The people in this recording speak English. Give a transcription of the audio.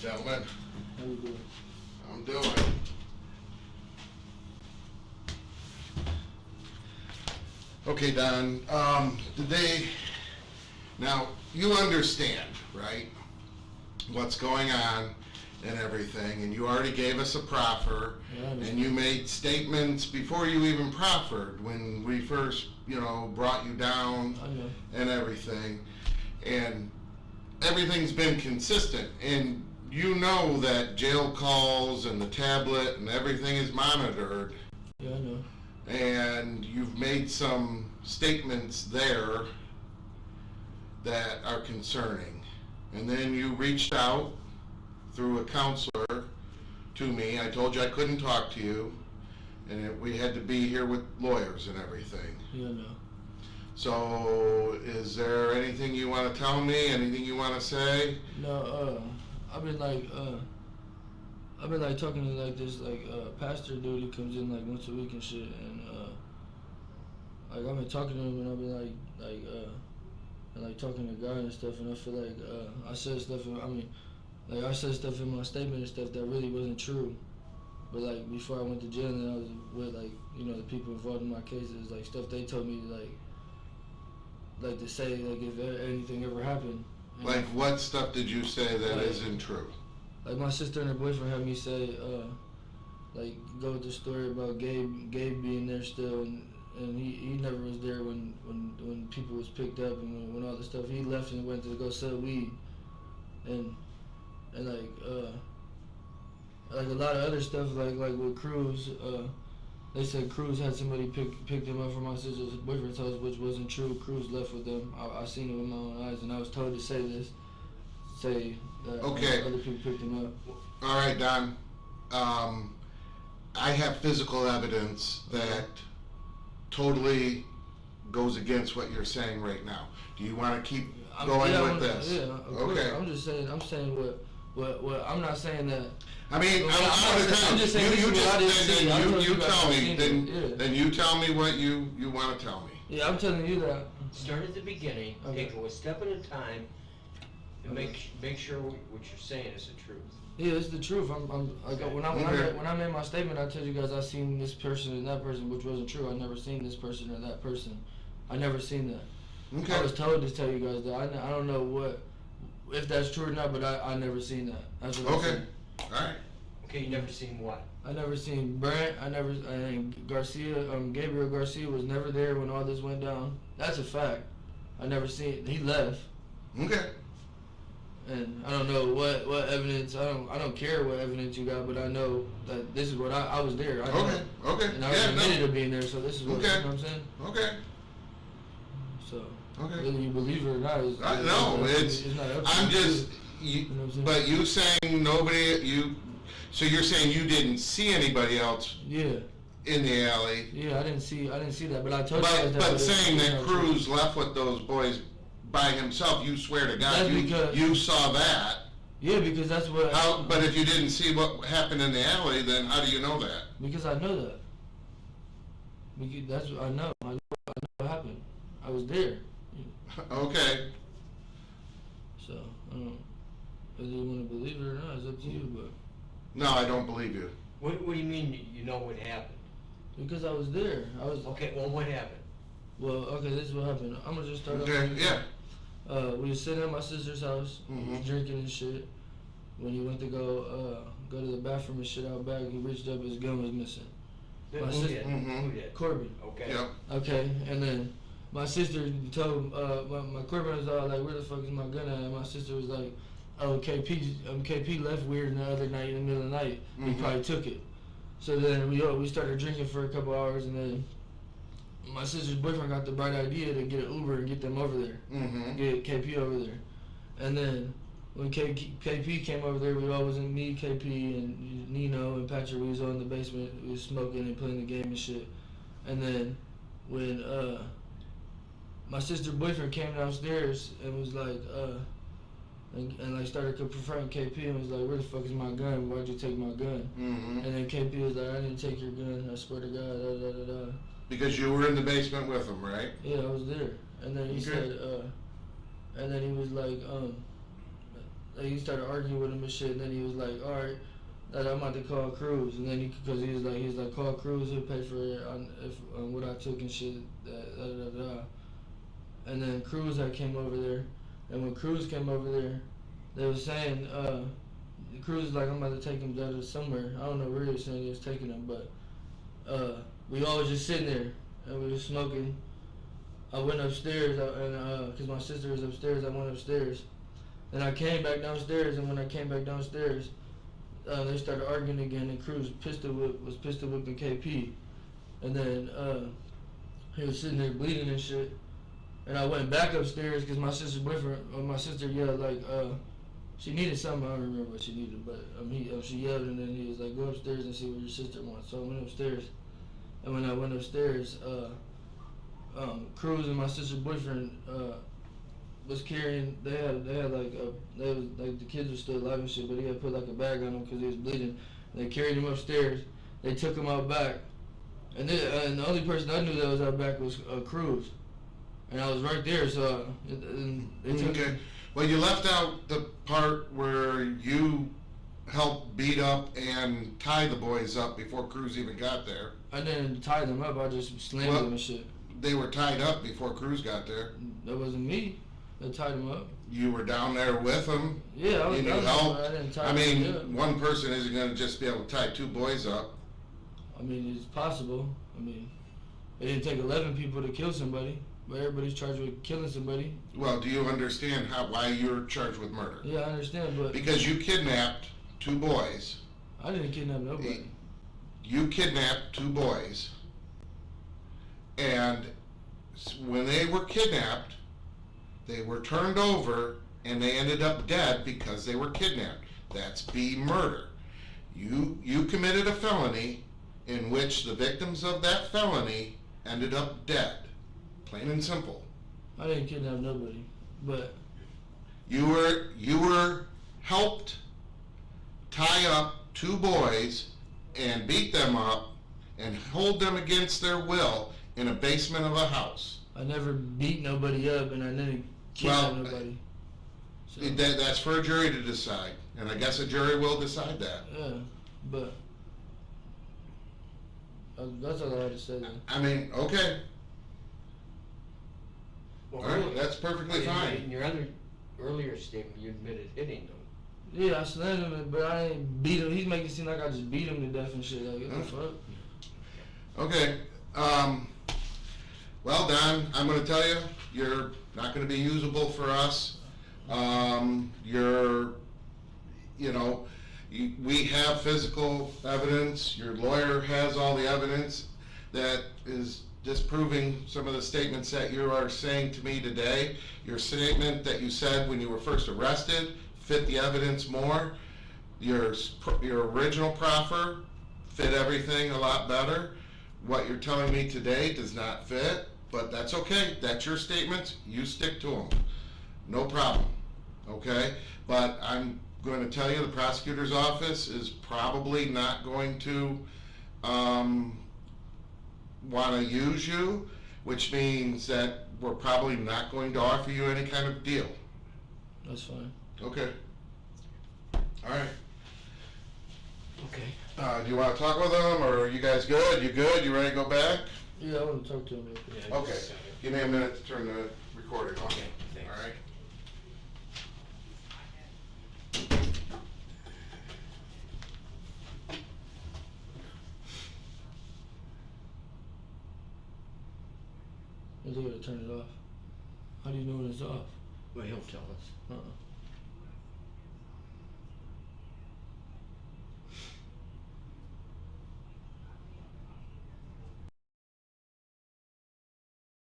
Gentlemen, How you doing? I'm doing. Okay, Don, now you understand, right, what's going on and everything, and you already gave us a proffer, and you made statements before you even proffered when we first, brought you down and everything, and everything's been consistent, and you know that jail calls and the tablet and everything is monitored. Yeah, I know. And you've made some statements there that are concerning. And then you reached out through a counselor to me. I told you I couldn't talk to you, and we had to be here with lawyers and everything. Yeah, I know. So, is there anything you want to tell me? Anything you want to say? No, I've been talking to this pastor dude who comes in once a week and shit, and I've been talking to him, and I've been talking to God and stuff, and I feel like I said stuff in my statement and stuff that really wasn't true. But before I went to jail, and I was with the people involved in my cases, stuff they told me to say if anything ever happened. Like what stuff did you say that isn't true? Like my sister and her boyfriend had me say, go with the story about Gabe being there still, and he never was there when people was picked up and when all the stuff. He left and went to go sell weed, and a lot of other stuff like with Cruz. They said Cruz had somebody pick them up from my sister's boyfriend's house, which wasn't true. Cruz left with them. I seen it with my own eyes, and I was told to say that okay. Other people picked him up. All right, Don. I have physical evidence that totally goes against what you're saying right now. Do you want to keep going with this? Yeah, of course. I'm just saying. I'm saying what. I'm not saying that. I mean, I'm just saying. You tell me. Then you tell me what you want to tell me. Yeah, I'm telling you that. Start at the beginning. Okay. Take it a step at a time. And make sure what you're saying is the truth. Yeah, it's the truth. When I made my statement, I told you guys I seen this person and that person, which wasn't true. I never seen this person or that person. I never seen that. Okay. I was told to tell you guys that. I don't know if that's true or not, but I never seen that. That's what okay. All right. Okay, you never seen what? I never seen Brent. Garcia. Gabriel Garcia was never there when all this went down. That's a fact. I never seen. He left. Okay. And I don't know what evidence. I don't care what evidence you got, but I know that this is what I was there. Okay. And I was admitted to being there, so this is what, you know what I'm saying. Okay. So okay. Whether you believe it or not, it's not up to I'm just. You know what I'm saying? But you saying nobody. So you're saying you didn't see anybody else? Yeah. In the alley. Yeah, I didn't see that, but I told you guys that. But saying that Cruz left with those boys by himself, you swear to God, you saw that. Yeah, because that's what. But if you didn't see what happened in the alley, then how do you know that? Because I know that. Because that's what I know. I know what happened. I was there. Okay. So, whether you want to believe it or not, it's up to you. But no, I don't believe you. What do you mean you know what happened? Because I was there. Okay, well, what happened? Well, okay, this is what happened. I'm gonna just start off. Okay, yeah. We was sitting at my sister's house, drinking and shit. When he went to go to the bathroom and shit out back, he reached up, his gun was missing. Who did? Corbin. Okay. Yep. Okay, and then my sister told my Corbin was all like, "Where the fuck is my gun at?" And my sister was like, "Oh, KP left weird the other night in the middle of the night. He probably took it." So then we started drinking for a couple hours, and then my sister's boyfriend got the bright idea to get an Uber and get them over there, get KP over there. And then when KP came over there, we all was in me, KP, and Nino and Patrick. We was all in the basement, we was smoking and playing the game and shit. And then when my sister's boyfriend came downstairs and was like, and started confronting KP and was like, "Where the fuck is my gun? Why'd you take my gun?" And then KP was like, "I didn't take your gun. I swear to God." Because you were in the basement with him, right? Yeah, I was there. And then he said, and then he was like, he started arguing with him and shit. And then he was like, all right, that I'm about to call Cruz. And then because he was like, call Cruz, he'll pay for it on what I took and shit. And then Cruz had came over there, and when Cruz came over there, they was saying, Cruz was like, I'm about to take him down to somewhere. I don't know where he was saying he was taking him, but we all was just sitting there and we was smoking. I went upstairs and because my sister was upstairs, I went upstairs, and I came back downstairs. And when I came back downstairs, they started arguing again, and Cruz was pistol whipping KP, and then he was sitting there bleeding and shit. And I went back upstairs because my sister's boyfriend, or my sister yelled like, she needed something. I don't remember what she needed, but she yelled, and then he was like, go upstairs and see what your sister wants. So I went upstairs, and when I went upstairs, Cruz and my sister's boyfriend was carrying. They had like the kids were still alive and shit, but he had put like a bag on him because he was bleeding. And they carried him upstairs. They took him out back, and the only person I knew that was out back was Cruz. And I was right there, so they took Okay. Well, you left out the part where you helped beat up and tie the boys up before Cruz even got there. I didn't tie them up. I just slammed them and shit. They were tied up before Cruz got there. That wasn't me that tied them up. You were down there with them. Yeah, I was down there. I didn't tie them up. One person isn't going to just be able to tie two boys up. I mean, it's possible. I mean, it didn't take 11 people to kill somebody. But everybody's charged with killing somebody. Well, do you understand why you're charged with murder? Yeah, I understand, but... Because you kidnapped two boys. I didn't kidnap nobody. You kidnapped two boys. And when they were kidnapped, they were turned over, and they ended up dead because they were kidnapped. That's B, murder. You committed a felony in which the victims of that felony ended up dead. Plain and simple. I didn't kidnap nobody, but you were helped tie up two boys and beat them up and hold them against their will in a basement of a house. I never beat nobody up, and I didn't kidnap nobody. So, that's for a jury to decide, and I guess a jury will decide that. Yeah, but that's all I had to say then. I mean, okay. Well, all right, that's perfectly fine. In your earlier statement, you admitted hitting them. Yeah, I slammed him, but I didn't beat him. He's making it seem like I just beat him to death and shit. Like, what the fuck? Okay. Well, Don, I'm going to tell you, you're not going to be usable for us. We have physical evidence. Your lawyer has all the evidence that is disproving some of the statements that you are saying to me today. Your statement that you said when you were first arrested fit the evidence more. Your original proffer fit everything a lot better. What you're telling me today does not fit, but that's okay. That's your statements. You stick to them. No problem. Okay? But I'm going to tell you the prosecutor's office is probably not going to want to use you, which means that we're probably not going to offer you any kind of deal. That's fine. Okay. All right. Okay. Do you want to talk with them, or are you guys good? You good? You ready to go back? Yeah, I want to talk to him. Yeah, Okay. Give me a minute to turn the recording on. Okay, thanks. All right. Is he going to turn it off? How do you know when it's off? Well, he'll tell us. Uh-uh.